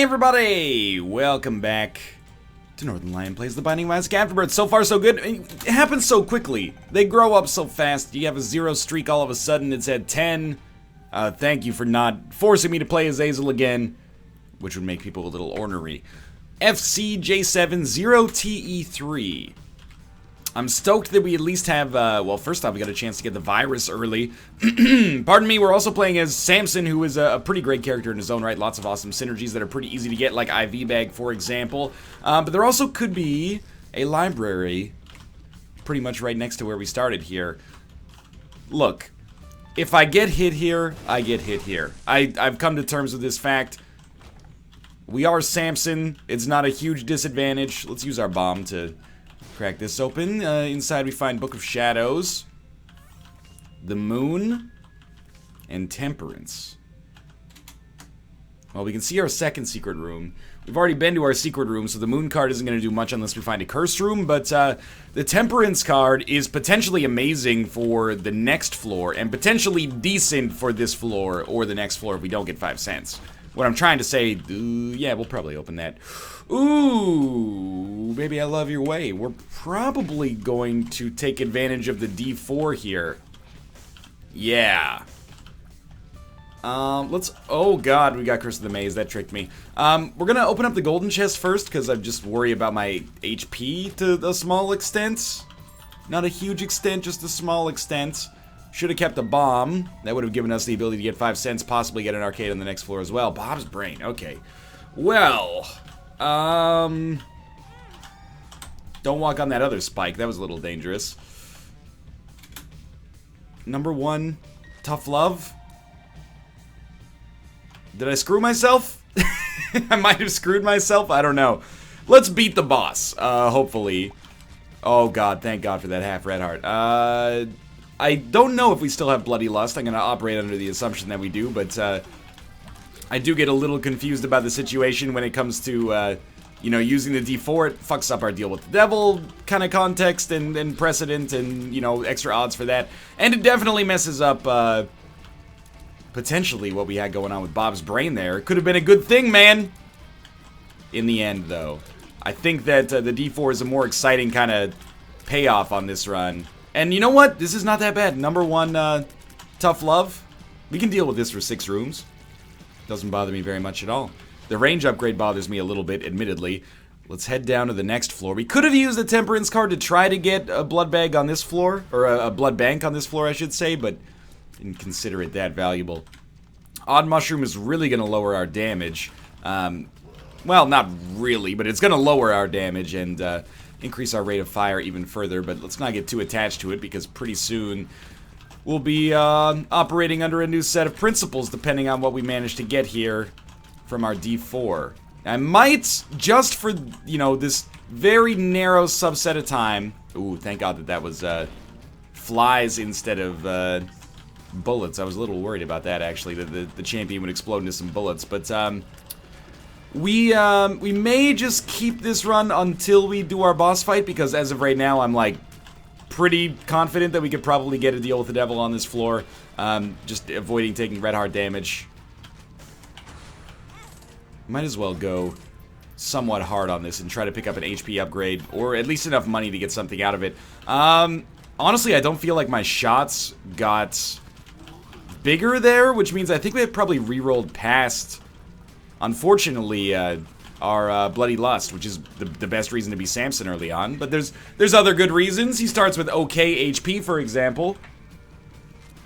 Hey everybody! Welcome back to Northern Lion Plays The Binding of Isaac Afterbirth. So far so good. It happens so quickly. They grow up so fast. You have a 0 streak all of a sudden. It's at 10. Thank you for not forcing me to play Azazel again, which would make people a little ornery. FCJ7-0TE3. I'm stoked that we at least have, well, first off, we got a chance to get the virus early. Pardon me, we're also playing as Samson, who is a pretty great character in his own right. Lots of awesome synergies that are pretty easy to get, like IV Bag, for example. But there also could be a library pretty much right next to where we started here. Look, if I get hit here, I get hit here. I've come to terms with this fact. We are Samson. It's not a huge disadvantage. Let's use our bomb to crack this open. Inside we find Book of Shadows, the Moon, and Temperance. Well, we can see our second secret room. We've already been to our secret room, so the Moon card isn't going to do much unless we find a cursed room, but the Temperance card is potentially amazing for the next floor, and potentially decent for this floor, or the next floor if we don't get 5 cents. What I'm trying to say, yeah, we'll probably open that. Ooh, baby, I love your way. We're probably going to take advantage of the D4 here. Yeah. Oh god, we got Curse of the Maze. That tricked me. We're gonna open up the golden chest first, because I just worry about my HP to a small extent. Not a huge extent, just a small extent. Should have kept a bomb. That would have given us the ability to get 5 cents, possibly get an arcade on the next floor as well. Bob's brain, okay. Well, don't walk on that other spike. That was a little dangerous. Number 1, tough love. Did I screw myself? I might have screwed myself. I don't know. Let's beat the boss, hopefully. Oh god, thank god for that half red heart. I don't know if we still have Bloody Lust. I'm going to operate under the assumption that we do, but I do get a little confused about the situation when it comes to, you know, using the D4. It fucks up our deal with the devil kind of context and precedent and, you know, extra odds for that. And it definitely messes up, potentially what we had going on with Bob's brain there. Could have been a good thing, man. In the end, though, I think that the D4 is a more exciting kind of payoff on this run. And you know what? This is not that bad. Number 1, tough love. We can deal with this for 6 rooms. Doesn't bother me very much at all. The range upgrade bothers me a little bit, admittedly. Let's head down to the next floor. We could have used the Temperance card to try to get a blood bag on this floor, or a blood bank on this floor, I should say, but didn't consider it that valuable. Odd Mushroom is really going to lower our damage. Well, not really, but it's going to lower our damage and increase our rate of fire even further, but let's not get too attached to it because pretty soon we'll be operating under a new set of principles depending on what we manage to get here from our D4. I might, just for, you know, this very narrow subset of time... Ooh, thank god that that was flies instead of bullets. I was a little worried about that, actually, that the champion would explode into some bullets, but we may just keep this run until we do our boss fight, because as of right now, I'm, like, pretty confident that we could probably get a deal with the devil on this floor. Just avoiding taking red heart damage. Might as well go somewhat hard on this and try to pick up an HP upgrade, or at least enough money to get something out of it. Honestly, I don't feel like my shots got bigger there, which means I think we had probably re-rolled past... Unfortunately, our Bloody Lust, which is the best reason to be Samson early on. But there's other good reasons. He starts with okay HP, for example.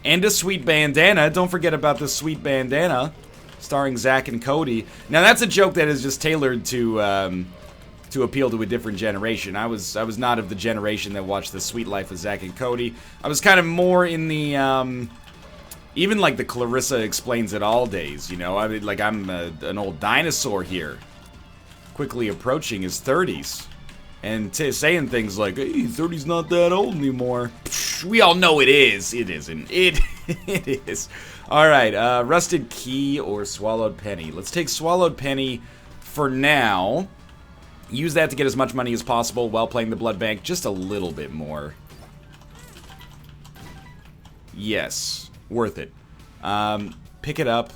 And a sweet bandana. Don't forget about the sweet bandana. Starring Zack and Cody. Now, that's a joke that is just tailored to appeal to a different generation. I was not of the generation that watched The Sweet Life of Zack and Cody. I was kind of more in the... Even like the Clarissa Explains It All days, you know? I mean, like, I'm an old dinosaur here. Quickly approaching his 30s. And saying things like, hey, 30's not that old anymore. Psh, we all know it is. It isn't. It is. Alright, Rusted Key or Swallowed Penny. Let's take Swallowed Penny for now. Use that to get as much money as possible while playing the blood bank just a little bit more. Yes. Worth it. Pick it up.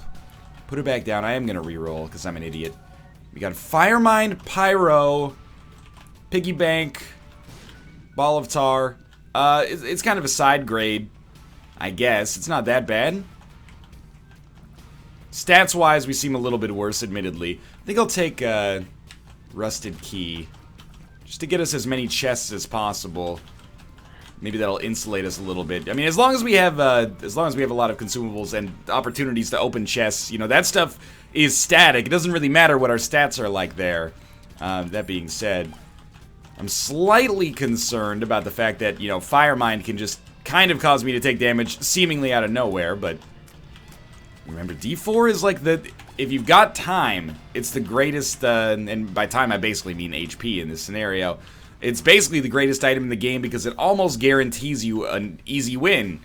Put it back down. I am going to reroll because I'm an idiot. We got Fire Mine, Pyro, Piggy Bank, Ball of Tar. It's kind of a side grade, I guess. It's not that bad. Stats-wise, we seem a little bit worse, admittedly. I think I'll take Rusted Key, just to get us as many chests as possible. Maybe that'll insulate us a little bit. I mean, as long as we have a lot of consumables and opportunities to open chests, you know, that stuff is static. It doesn't really matter what our stats are like there. That being said, I'm slightly concerned about the fact that, you know, Fire Mine can just kind of cause me to take damage seemingly out of nowhere, but remember, D4 is like the... If you've got time, it's the greatest, and by time I basically mean HP in this scenario. It's basically the greatest item in the game because it almost guarantees you an easy win.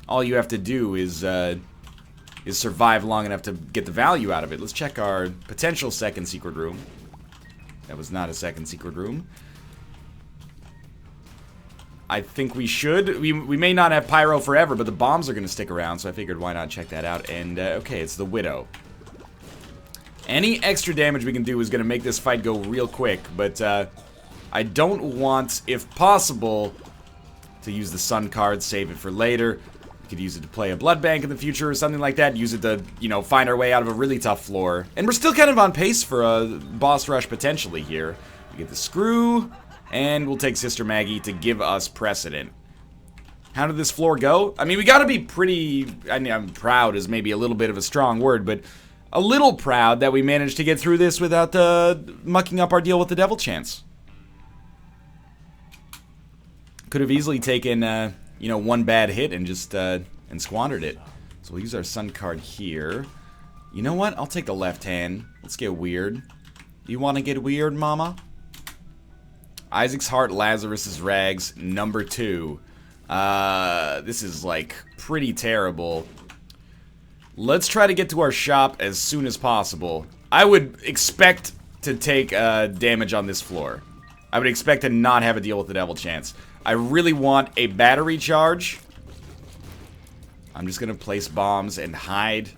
All you have to do is survive long enough to get the value out of it. Let's check our potential second secret room. That was not a second secret room. I think we should. We may not have Pyro forever, but the bombs are going to stick around, so I figured why not check that out. And, okay, it's the Widow. Any extra damage we can do is going to make this fight go real quick, but I don't want, if possible, to use the Sun card, save it for later. We could use it to play a Blood Bank in the future or something like that. Use it to, you know, find our way out of a really tough floor. And we're still kind of on pace for a boss rush potentially here. We get the Screw, and we'll take Sister Maggie to give us precedent. How did this floor go? I mean, we gotta be pretty... I mean, I'm proud is maybe a little bit of a strong word, but a little proud that we managed to get through this without mucking up our deal with the Devil Chance. Could have easily taken, you know, one bad hit and just, and squandered it. So we'll use our Sun card here. You know what? I'll take the left hand. Let's get weird. You want to get weird, mama? Isaac's Heart, Lazarus's Rags, number 2. This is, like, pretty terrible. Let's try to get to our shop as soon as possible. I would expect to take, damage on this floor. I would expect to not have a deal with the Devil Chance. I really want a battery charge. I'm just gonna place bombs and hide.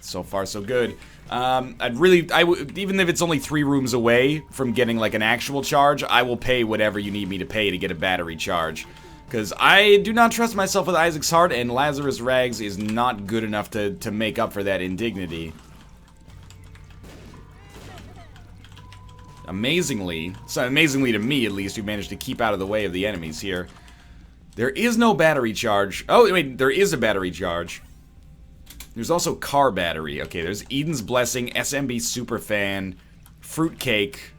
So far, so good. Even if it's only 3 rooms away from getting like an actual charge, I will pay whatever you need me to pay to get a battery charge. Because I do not trust myself with Isaac's Heart, and Lazarus Rags is not good enough to make up for that indignity. Amazingly, so amazingly to me at least, we managed to keep out of the way of the enemies here. There is no battery charge. Oh, wait, there is a battery charge. There's also Car Battery. Okay, there's Eden's Blessing, SMB Superfan, Fruitcake,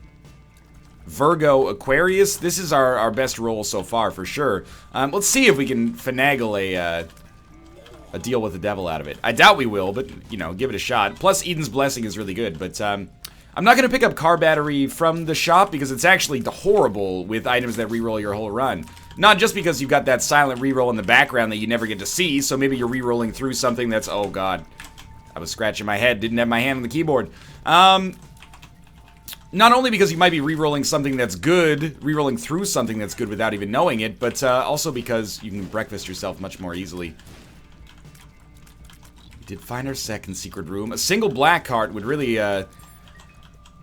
Virgo, Aquarius. This is our best roll so far, for sure. Let's see if we can finagle a deal with the devil out of it. I doubt we will, but, you know, give it a shot. Plus, Eden's Blessing is really good, but, I'm not going to pick up Car Battery from the shop because it's actually horrible with items that reroll your whole run. Not just because you've got that silent reroll in the background that you never get to see, so maybe you're rerolling through something that's... Oh, God. I was scratching my head, didn't have my hand on the keyboard. Not only because you might be rerolling something that's good, rerolling through something that's good without even knowing it, but also because you can breakfast yourself much more easily. We did find our second secret room. A single black heart would really...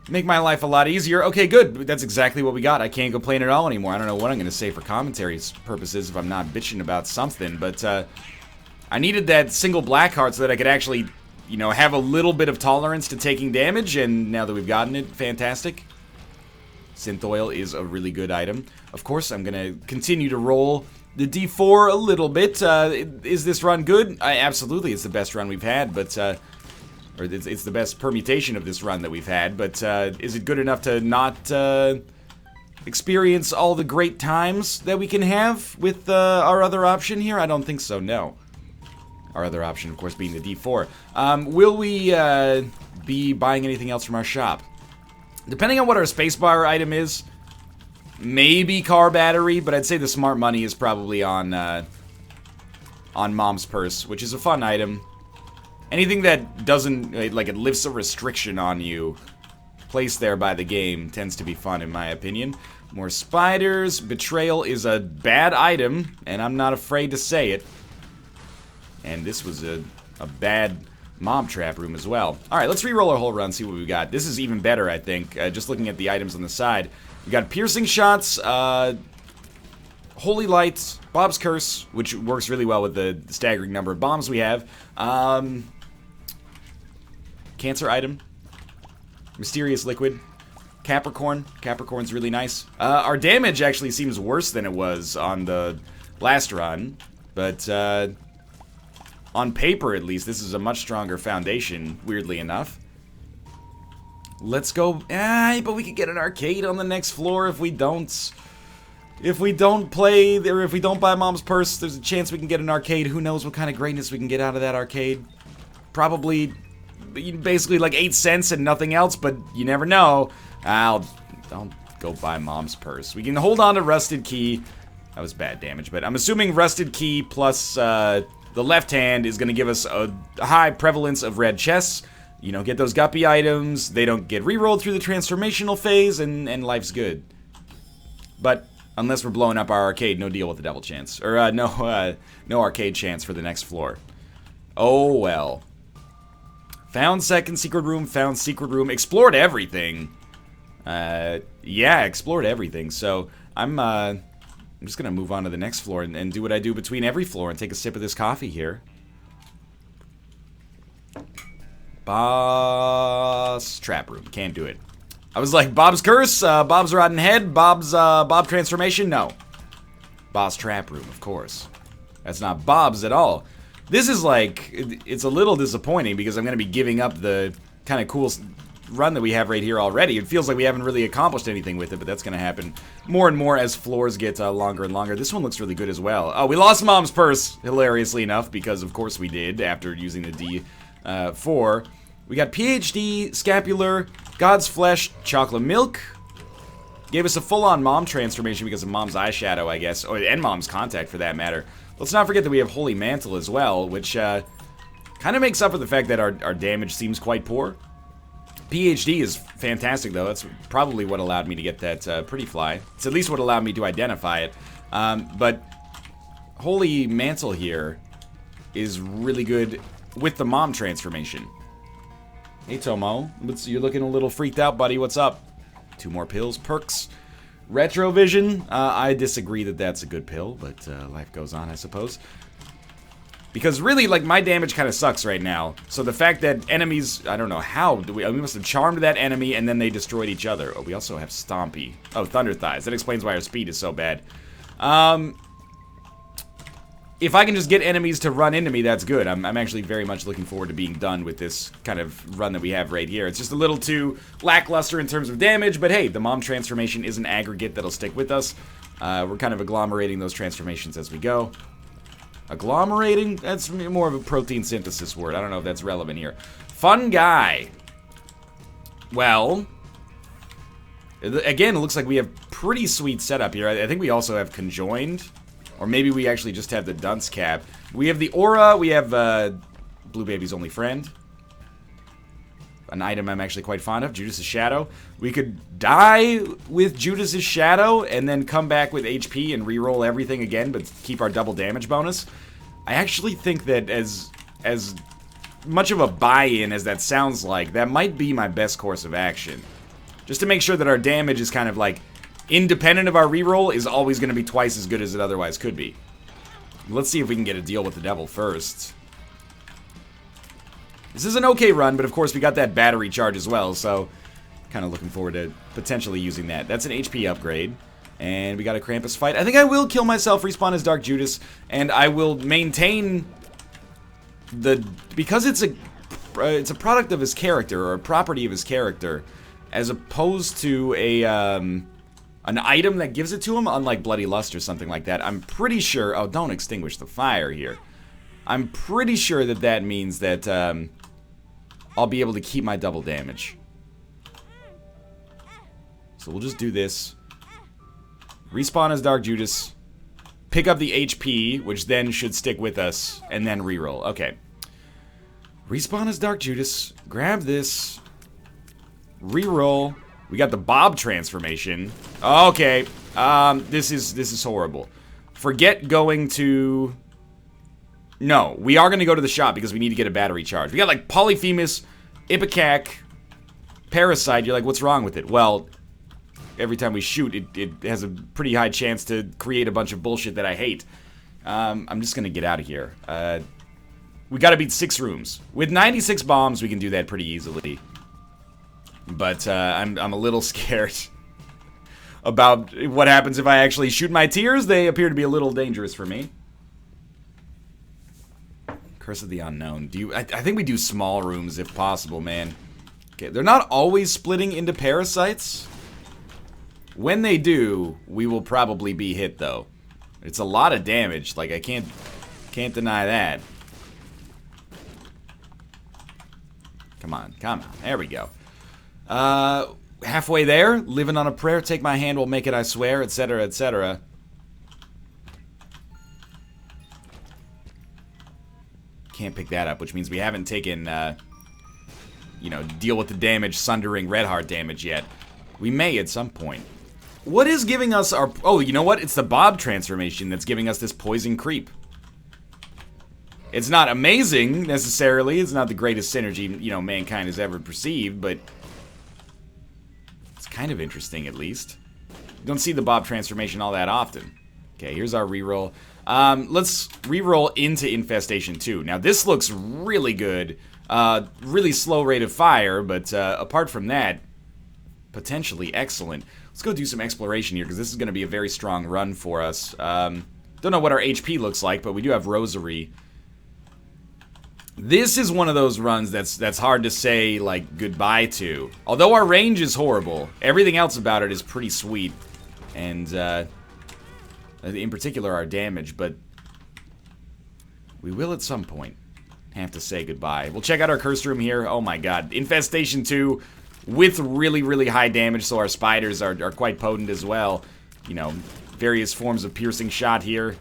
make my life a lot easier. Okay, good. That's exactly what we got. I can't complain at all anymore. I don't know what I'm going to say for commentary purposes if I'm not bitching about something, but I needed that single black heart so that I could actually, you know, have a little bit of tolerance to taking damage, and now that we've gotten it, fantastic. Synth Oil is a really good item. Of course, I'm going to continue to roll the D4 a little bit. Is this run good? Absolutely, it's the best run we've had, but... or it's the best permutation of this run that we've had, but is it good enough to not experience all the great times that we can have with our other option here? I don't think so, no. Our other option, of course, being the D4. Will we be buying anything else from our shop? Depending on what our spacebar item is, maybe Car Battery, but I'd say the smart money is probably on Mom's Purse, which is a fun item. Anything that doesn't, like, it lifts a restriction on you, placed there by the game, tends to be fun, in my opinion. More spiders. Betrayal is a bad item, and I'm not afraid to say it. And this was a bad mob trap room as well. Alright, let's re-roll our whole run, see what we got. This is even better, I think, just looking at the items on the side. We got piercing shots, holy lights, Bob's curse, which works really well with the staggering number of bombs we have. Cancer item, mysterious liquid, Capricorn. Capricorn's really nice. Our damage actually seems worse than it was on the last run, but on paper at least, this is a much stronger foundation, weirdly enough. Let's go. But we could get an arcade on the next floor if we don't. If we don't play, or if we don't buy Mom's Purse, there's a chance we can get an arcade. Who knows what kind of greatness we can get out of that arcade. Probably, basically like 8 cents and nothing else, but you never know. Don't go buy Mom's Purse. We can hold on to Rusted Key. That was bad damage, but I'm assuming Rusted Key plus the left hand is going to give us a high prevalence of red chests. You know, get those guppy items. They don't get re-rolled through the transformational phase, and life's good. But unless we're blowing up our arcade, no deal with the devil chance. Or, no arcade chance for the next floor. Oh, well. Found second secret room, found secret room, explored everything. Yeah, explored everything. So, I'm just gonna move on to the next floor and do what I do between every floor and take a sip of this coffee here. Boss trap room, can't do it. I was like, Bob's curse, Bob's rotten head, Bob transformation, no. Boss trap room, of course. That's not Bob's at all. This is like, it's a little disappointing because I'm going to be giving up the kind of cool run that we have right here already. It feels like we haven't really accomplished anything with it, but that's going to happen more and more as floors get longer and longer. This one looks really good as well. Oh, we lost Mom's Purse, hilariously enough, because of course we did after using the D4. We got PhD, Scapular, God's Flesh, Chocolate Milk. Gave us a full-on Mom transformation because of Mom's eyeshadow, I guess, and Mom's contact for that matter. Let's not forget that we have Holy Mantle as well, which kind of makes up for the fact that our damage seems quite poor. PhD is fantastic, though. That's probably what allowed me to get that Pretty Fly. It's at least what allowed me to identify it. But Holy Mantle here is really good with the Mom transformation. Hey, Tomo. You're looking a little freaked out, buddy. What's up? 2 more pills. Perks. Retrovision. I disagree that that's a good pill, but life goes on, I suppose. Because really, like, my damage kind of sucks right now. So the fact that enemies, I don't know how, we must have charmed that enemy and then they destroyed each other. Oh, we also have Stompy. Oh, Thunder Thighs. That explains why our speed is so bad. If I can just get enemies to run into me, that's good. I'm actually very much looking forward to being done with this kind of run that we have right here. It's just a little too lackluster in terms of damage, but hey, the Mom transformation is an aggregate that'll stick with us. We're kind of agglomerating those transformations as we go. Agglomerating? That's more of a protein synthesis word. I don't know if that's relevant here. Fun guy. Well, again, it looks like we have pretty sweet setup here. I think we also have Conjoined. Or maybe we actually just have the Dunce Cap. We have the Aura, we have Blue Baby's Only Friend. An item I'm actually quite fond of, Judas' Shadow. We could die with Judas' Shadow and then come back with HP and re-roll everything again, but keep our double damage bonus. I actually think that as much of a buy-in as that sounds like, that might be my best course of action. Just to make sure that our damage is kind of like independent of our reroll is always going to be twice as good as it otherwise could be. Let's see if we can get a deal with the devil first. This is an okay run, but of course we got that battery charge as well, so kind of looking forward to potentially using that. That's an HP upgrade, and we got a Krampus fight. I think I will kill myself, respawn as Dark Judas, and I will maintain the... because it's a product of his character, or a property of his character, as opposed to an item that gives it to him, unlike Bloody Lust or something like that. I'm pretty sure... oh, don't extinguish the fire here. I'm pretty sure that that means that I'll be able to keep my double damage. So we'll just do this. Respawn as Dark Judas. Pick up the HP, which then should stick with us, and then reroll. Okay. Respawn as Dark Judas. Grab this. Reroll. We got the Bob transformation. Okay. This is horrible. Forget going to No, we are going to go to the shop because we need to get a battery charge. We got like Polyphemus, Ipecac, Parasite. You're like, what's wrong with it? Well, every time we shoot, it has a pretty high chance to create a bunch of bullshit that I hate. I'm just going to get out of here. We got to beat 6 rooms. With 96 bombs, we can do that pretty easily. But I'm a little scared about what happens if I actually shoot my tears. They appear to be a little dangerous for me. Curse of the Unknown. I think we do small rooms if possible, man. Okay, they're not always splitting into parasites. When they do, we will probably be hit, though. It's a lot of damage. Like, I can't deny that. Come on. There we go. Halfway there. Living on a prayer. Take my hand, will make it, I swear, etc., etc. Can't pick that up, which means we haven't taken, you know, deal with the damage, sundering red heart damage yet. We may at some point. What is giving us our... Oh, you know what? It's the Bob transformation that's giving us this poison creep. It's not amazing, necessarily. It's not the greatest synergy, you know, mankind has ever perceived, but... it's kind of interesting, at least. You don't see the Bob transformation all that often. Okay, here's our reroll. Let's reroll into Infestation 2. Now, this looks really good. Really slow rate of fire, but apart from that, potentially excellent. Let's go do some exploration here, because this is going to be a very strong run for us. Don't know what our HP looks like, but we do have Rosary. This is one of those runs that's hard to say, like, goodbye to. Although our range is horrible, everything else about it is pretty sweet. And, in particular, our damage, but we will at some point have to say goodbye. We'll check out our curse room here. Oh my god. Infestation 2 with really, really high damage, so our spiders are quite potent as well. You know, various forms of piercing shot here.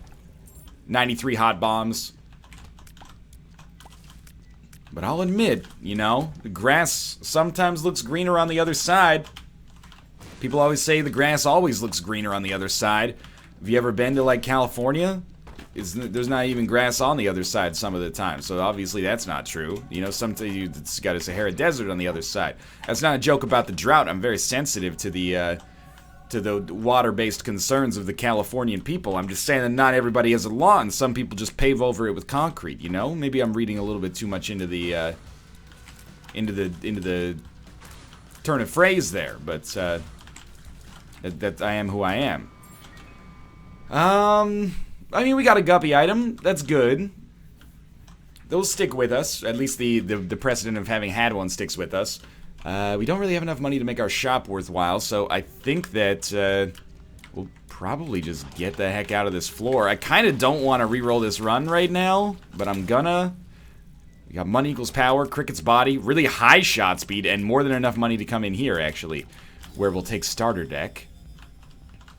93 hot bombs. But I'll admit, you know, the grass sometimes looks greener on the other side. People always say the grass always looks greener on the other side. Have you ever been to, like, California? There's not even grass on the other side some of the time, so obviously that's not true. You know, sometimes it's got a Sahara Desert on the other side. That's not a joke about the drought. I'm very sensitive to the water-based concerns of the Californian people. I'm just saying that not everybody has a lawn. Some people just pave over it with concrete, you know? Maybe I'm reading a little bit too much into the turn of phrase there, but that I am who I am. I mean, we got a guppy item. That's good. Those stick with us. At least the precedent of having had one sticks with us. We don't really have enough money to make our shop worthwhile, so I think that we'll probably just get the heck out of this floor. I kind of don't want to re-roll this run right now, but I'm gonna. We got money equals power, Cricket's body, really high shot speed, and more than enough money to come in here, actually, where we'll take starter deck.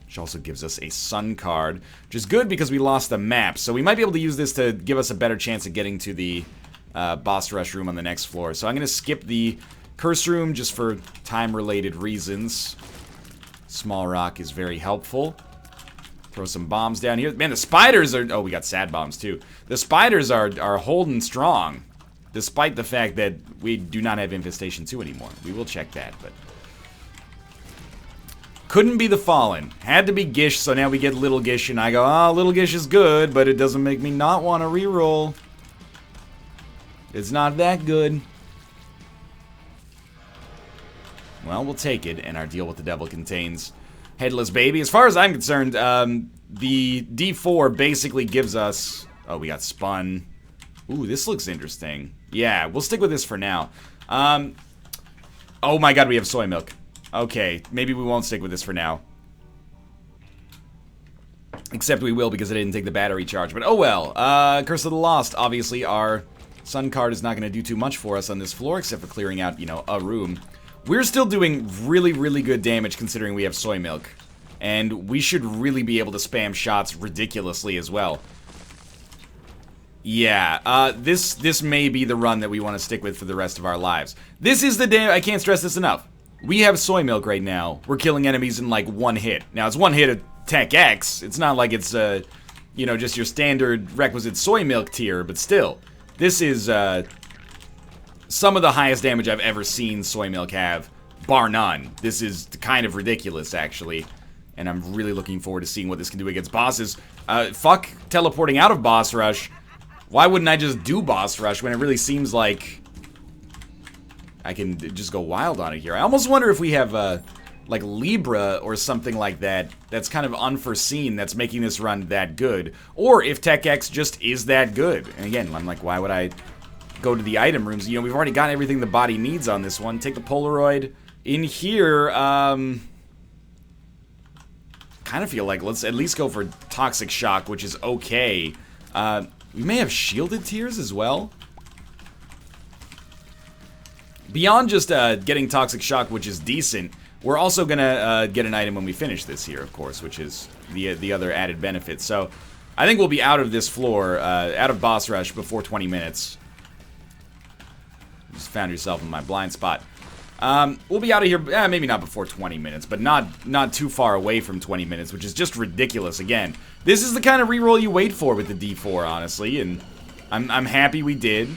Which also gives us a sun card, which is good because we lost the map. So we might be able to use this to give us a better chance of getting to the boss rush room on the next floor. So I'm going to skip the curse room just for time-related reasons. Small rock is very helpful. Throw some bombs down here. Man, the spiders are... Oh, we got sad bombs too. The spiders are holding strong, despite the fact that we do not have Infestation 2 anymore. We will check that, but... Couldn't be the Fallen. Had to be Gish, so now we get Little Gish, and I go, oh, Little Gish is good, but it doesn't make me not want to reroll. It's not that good. Well, we'll take it, and our deal with the devil contains Headless Baby. As far as I'm concerned, the D4 basically gives us... Oh, we got Spun. Ooh, this looks interesting. Yeah, we'll stick with this for now. Oh my god, we have soy milk. Okay, maybe we won't stick with this for now. Except we will because I didn't take the battery charge. But oh well. Curse of the Lost. Obviously, our sun card is not going to do too much for us on this floor, except for clearing out, you know, a room. We're still doing really, really good damage considering we have soy milk. And we should really be able to spam shots ridiculously as well. Yeah, this may be the run that we want to stick with for the rest of our lives. This is the day. I can't stress this enough. We have soy milk right now. We're killing enemies in like one hit. Now, it's one hit attack X. It's not like it's, you know, just your standard requisite soy milk tier, but still, this is some of the highest damage I've ever seen soy milk have, bar none. This is kind of ridiculous, actually, and I'm really looking forward to seeing what this can do against bosses. Fuck teleporting out of boss rush. Why wouldn't I just do boss rush when it really seems like I can just go wild on it here? I almost wonder if we have, like, Libra or something like that that's kind of unforeseen that's making this run that good. Or if Tech X just is that good. And again, I'm like, why would I go to the item rooms? You know, we've already got everything the body needs on this one. Take the Polaroid. In here, kind of feel like let's at least go for Toxic Shock, which is okay. We may have shielded tiers as well. Beyond just getting Toxic Shock, which is decent, we're also gonna get an item when we finish this here, of course, which is the other added benefit. So I think we'll be out of this floor, out of boss rush before 20 minutes. Just found yourself in my blind spot. We'll be out of here, maybe not before 20 minutes, but not too far away from 20 minutes, which is just ridiculous. Again, this is the kind of reroll you wait for with the D4, honestly, and I'm happy we did.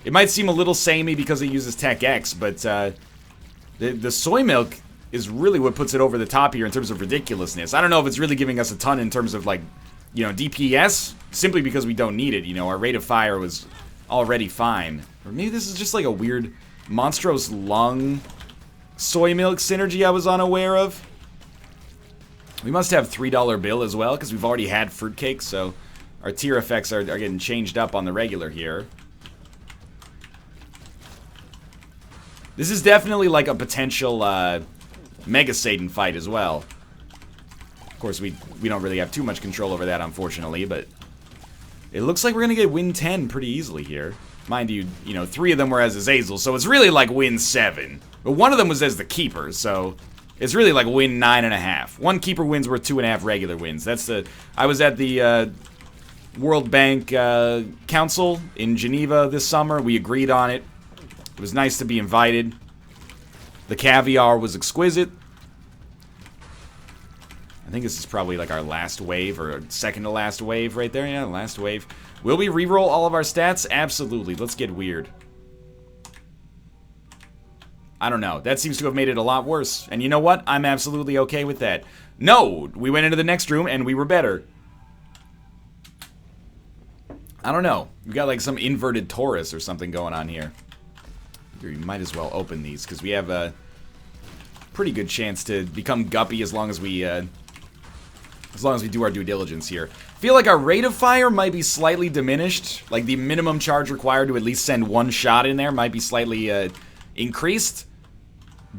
It might seem a little samey because it uses Tech X, but the soy milk is really what puts it over the top here in terms of ridiculousness. I don't know if it's really giving us a ton in terms of, like, you know, DPS, simply because we don't need it. You know, our rate of fire was already fine. Or maybe this is just like a weird Monstrose Lung soy milk synergy I was unaware of. We must have $3 bill as well, because we've already had fruitcake, so our tier effects are getting changed up on the regular here. This is definitely like a potential Mega Satan fight as well. Of course, we don't really have too much control over that, unfortunately, but it looks like we're going to get win 10 pretty easily here. Mind you, you know, 3 of them were as Azazel, so it's really like win 7. But one of them was as the Keeper, so it's really like win 9.5. One Keeper win's worth 2.5 regular wins. That's the... I was at the World Bank Council in Geneva this summer. We agreed on it. It was nice to be invited. The caviar was exquisite. I think this is probably like our last wave, or second to last wave right there. Yeah, last wave. Will we reroll all of our stats? Absolutely. Let's get weird. I don't know. That seems to have made it a lot worse. And you know what? I'm absolutely okay with that. No! We went into the next room and we were better. I don't know. We got like some inverted Taurus or something going on here. We might as well open these, because we have a pretty good chance to become guppy as long as we do our due diligence here. I feel like our rate of fire might be slightly diminished. Like the minimum charge required to at least send one shot in there might be slightly increased.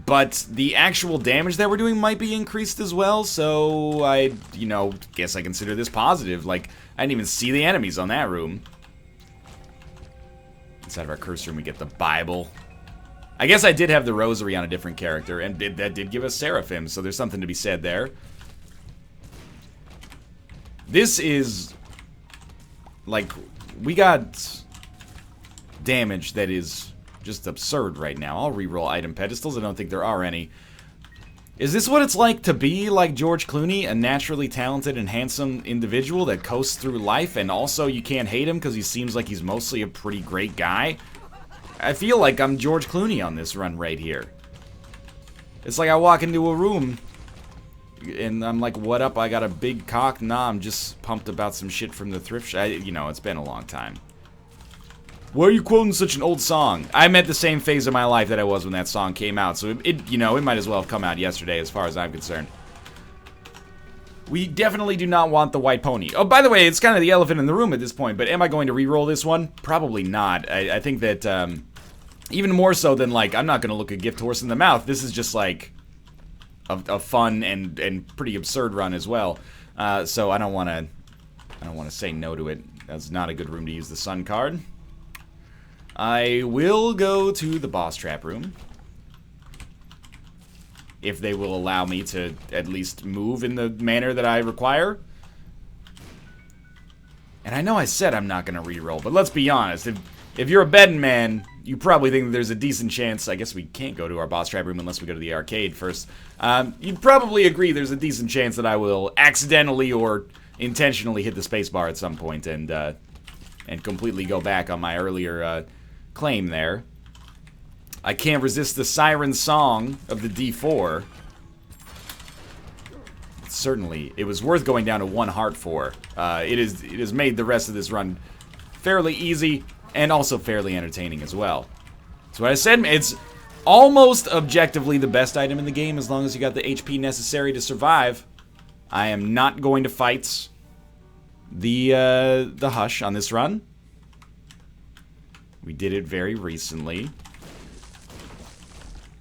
But the actual damage that we're doing might be increased as well. So I, you know, guess I consider this positive. Like, I didn't even see the enemies on that room. Inside of our curse room we get the Bible. I guess I did have the rosary on a different character, and that did give us Seraphim, so there's something to be said there. This is... like, we got damage that is just absurd right now. I'll reroll item pedestals. I don't think there are any. Is this what it's like to be like George Clooney, a naturally talented and handsome individual that coasts through life, and also you can't hate him because he seems like he's mostly a pretty great guy? I feel like I'm George Clooney on this run right here. It's like I walk into a room and I'm like, what up? I got a big cock? Nah, I'm just pumped about some shit from the thrift shop. You know, it's been a long time. Why are you quoting such an old song? I'm at the same phase of my life that I was when that song came out, so you know, it might as well have come out yesterday as far as I'm concerned. We definitely do not want the white pony. Oh, by the way, it's kind of the elephant in the room at this point, but am I going to re-roll this one? Probably not. I think that, even more so than, like, I'm not going to look a gift horse in the mouth. This is just, like, a fun and pretty absurd run as well. So I don't want to say no to it. That's not a good room to use the sun card. I will go to the boss trap room. If they will allow me to at least move in the manner that I require. And I know I said I'm not going to reroll, but let's be honest. If you're a betting man, you probably think that there's a decent chance. I guess we can't go to our boss trap room unless we go to the arcade first. You'd probably agree there's a decent chance that I will accidentally or intentionally hit the spacebar at some point and completely go back on my earlier claim there. I can't resist the siren song of the D4. Certainly, it was worth going down to 1 heart for. It has made the rest of this run fairly easy and also fairly entertaining as well. So what I said, it's almost objectively the best item in the game as long as you got the HP necessary to survive. I am not going to fight the Hush on this run. We did it very recently.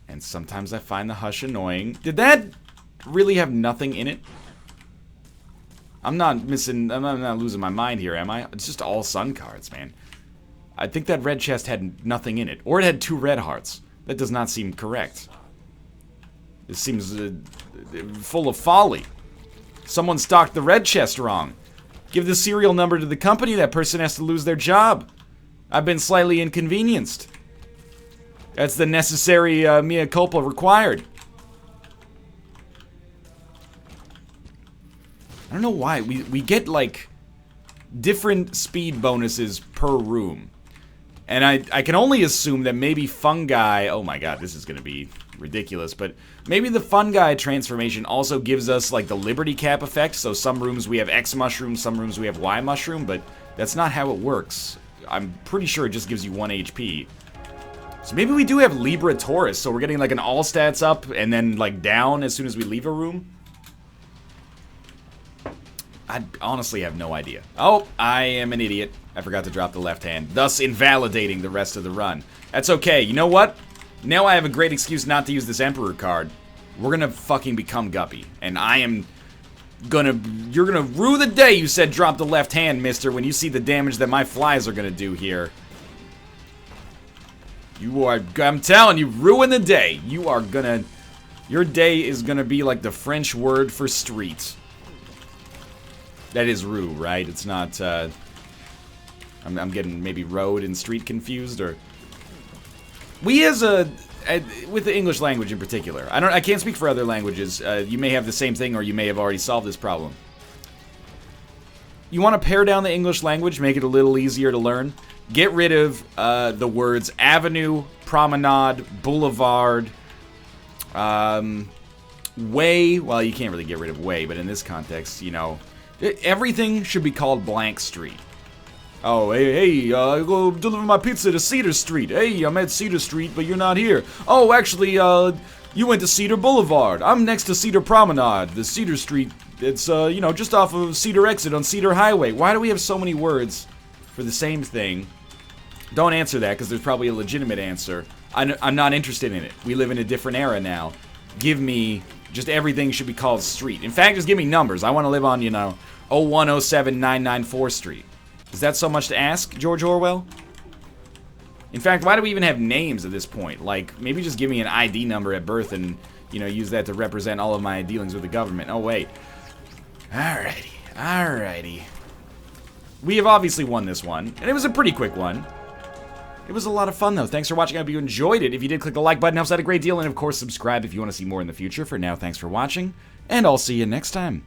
And sometimes I find the Hush annoying. Did that really have nothing in it? I'm not losing my mind here, am I? It's just all sun cards, man. I think that red chest had nothing in it. Or it had 2 red hearts. That does not seem correct. This seems full of folly. Someone stocked the red chest wrong. Give the serial number to the company, that person has to lose their job. I've been slightly inconvenienced. That's the necessary mea culpa required. I don't know why. We get, like, different speed bonuses per room. And I can only assume that maybe fungi... Oh my god, this is going to be ridiculous. But maybe the fungi transformation also gives us, like, the Liberty Cap effect. So some rooms we have X mushroom, some rooms we have Y mushroom. But that's not how it works. I'm pretty sure it just gives you 1 HP. So maybe we do have Libra Taurus. So we're getting, like, an all stats up and then, like, down as soon as we leave a room. I honestly have no idea. Oh, I am an idiot. I forgot to drop the left hand, thus invalidating the rest of the run. That's okay. You know what? Now I have a great excuse not to use this Emperor card. We're gonna fucking become Guppy. And I am gonna... You're gonna rue the day you said drop the left hand, mister, when you see the damage that my flies are gonna do here. You are... I'm telling you, ruin the day. You are gonna... Your day is gonna be like the French word for street. That is rue, right? It's not, I'm getting maybe road and street confused, or... We as with the English language in particular, I can't speak for other languages. You may have the same thing, or you may have already solved this problem. You want to pare down the English language, make it a little easier to learn. Get rid of the words avenue, promenade, boulevard, way. Well, you can't really get rid of way, but in this context, you know... Everything should be called blank street. Oh, hey, go deliver my pizza to Cedar Street. Hey, I'm at Cedar Street, but you're not here. Oh, actually, you went to Cedar Boulevard. I'm next to Cedar Promenade. The Cedar Street, it's, you know, just off of Cedar Exit on Cedar Highway. Why do we have so many words for the same thing? Don't answer that, because there's probably a legitimate answer. I'm not interested in it. We live in a different era now. Give me... Just everything should be called street. In fact, just give me numbers. I want to live on, you know, 0107994 Street. Is that so much to ask, George Orwell? In fact, why do we even have names at this point? Like, maybe just give me an ID number at birth and, you know, use that to represent all of my dealings with the government. Oh, wait. Alrighty. We have obviously won this one, and it was a pretty quick one. It was a lot of fun, though. Thanks for watching. I hope you enjoyed it. If you did, click the like button. Helps out a great deal. And, of course, subscribe if you want to see more in the future. For now, thanks for watching, and I'll see you next time.